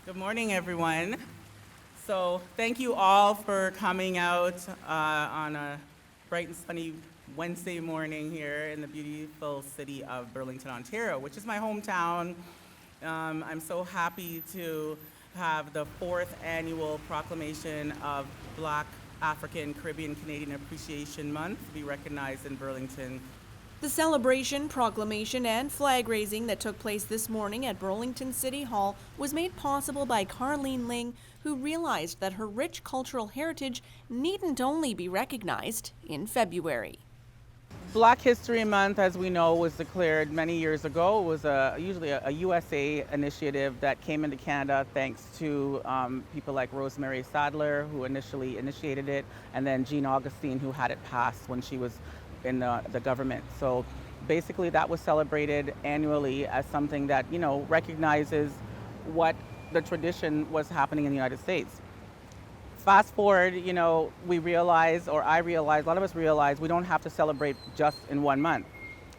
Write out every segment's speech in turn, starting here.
Good morning, everyone. So thank you all for coming out on a bright and sunny Wednesday morning here in the beautiful city of Burlington, Ontario, which is my hometown. I'm so happy to have the 4th annual proclamation of Black, African, Caribbean, Canadian Appreciation Month be recognized in Burlington. The celebration, proclamation, and flag raising that took place this morning at Burlington City Hall was made possible by Carlene Ling, who realized that her rich cultural heritage needn't only be recognized in February. Black History Month, as we know, was declared many years ago. It was usually a USA initiative that came into Canada thanks to people like Rosemary Sadler, who initially initiated it, and then Jean Augustine, who had it passed when she was in the government. So basically that was celebrated annually as something that, recognizes what the tradition was happening in the United States. Fast forward, we realize, or I realize, a lot of us realize we don't have to celebrate just in one month.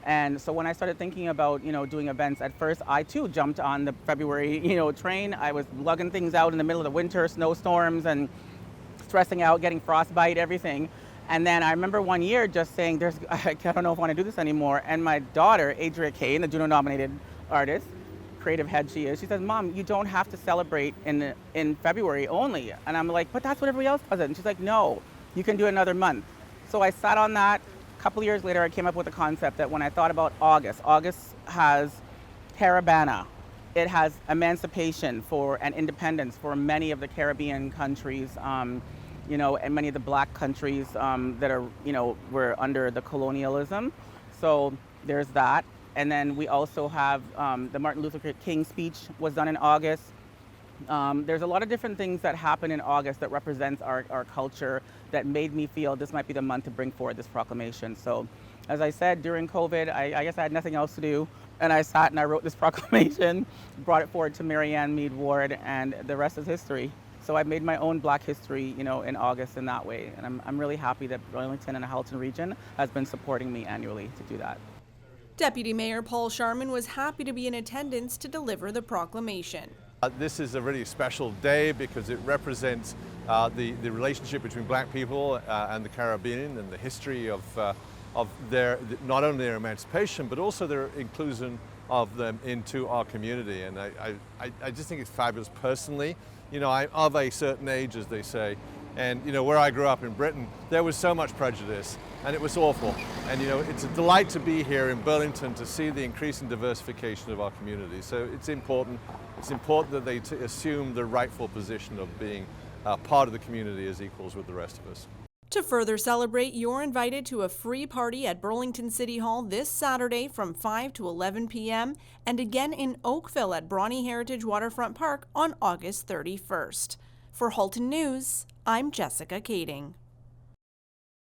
And so when I started thinking about, doing events, at first I too jumped on the February, train. I was lugging things out in the middle of the winter, snowstorms, and stressing out, getting frostbite, everything. And then I remember one year just saying, I don't know if I want to do this anymore. And my daughter, Adria Kane, the Juno-nominated artist, creative head she is, she says, Mom, you don't have to celebrate in February only. And I'm like, but that's what everybody else does it. And she's like, no, you can do another month. So I sat on that. A couple years later, I came up with the concept that when I thought about August has Caravana. It has emancipation and independence for many of the Caribbean countries, and many of the black countries that are, were under the colonialism. So there's that. And then we also have the Martin Luther King speech was done in August. There's a lot of different things that happen in August that represents our culture that made me feel this might be the month to bring forward this proclamation. So as I said, during COVID, I guess I had nothing else to do. And I sat and I wrote this proclamation, brought it forward to Marianne Mead Ward, and the rest is history. So I made my own Black history, in August in that way. And I'm really happy that Burlington and the Halton region has been supporting me annually to do that. Deputy Mayor Paul Sharman was happy to be in attendance to deliver the proclamation. This is a really special day because it represents the relationship between black people and the Caribbean and the history of their, not only their emancipation, but also their inclusion of them into our community. And I just think it's fabulous personally. I'm of a certain age, as they say, and where I grew up in Britain, there was so much prejudice, and it was awful. And it's a delight to be here in Burlington to see the increasing diversification of our community. So it's important that they assume the rightful position of being part of the community as equals with the rest of us. To further celebrate, you're invited to a free party at Burlington City Hall this Saturday from 5 to 11 p.m. and again in Oakville at Bronte Heritage Waterfront Park on August 31st. For Halton News, I'm Jessica Kading.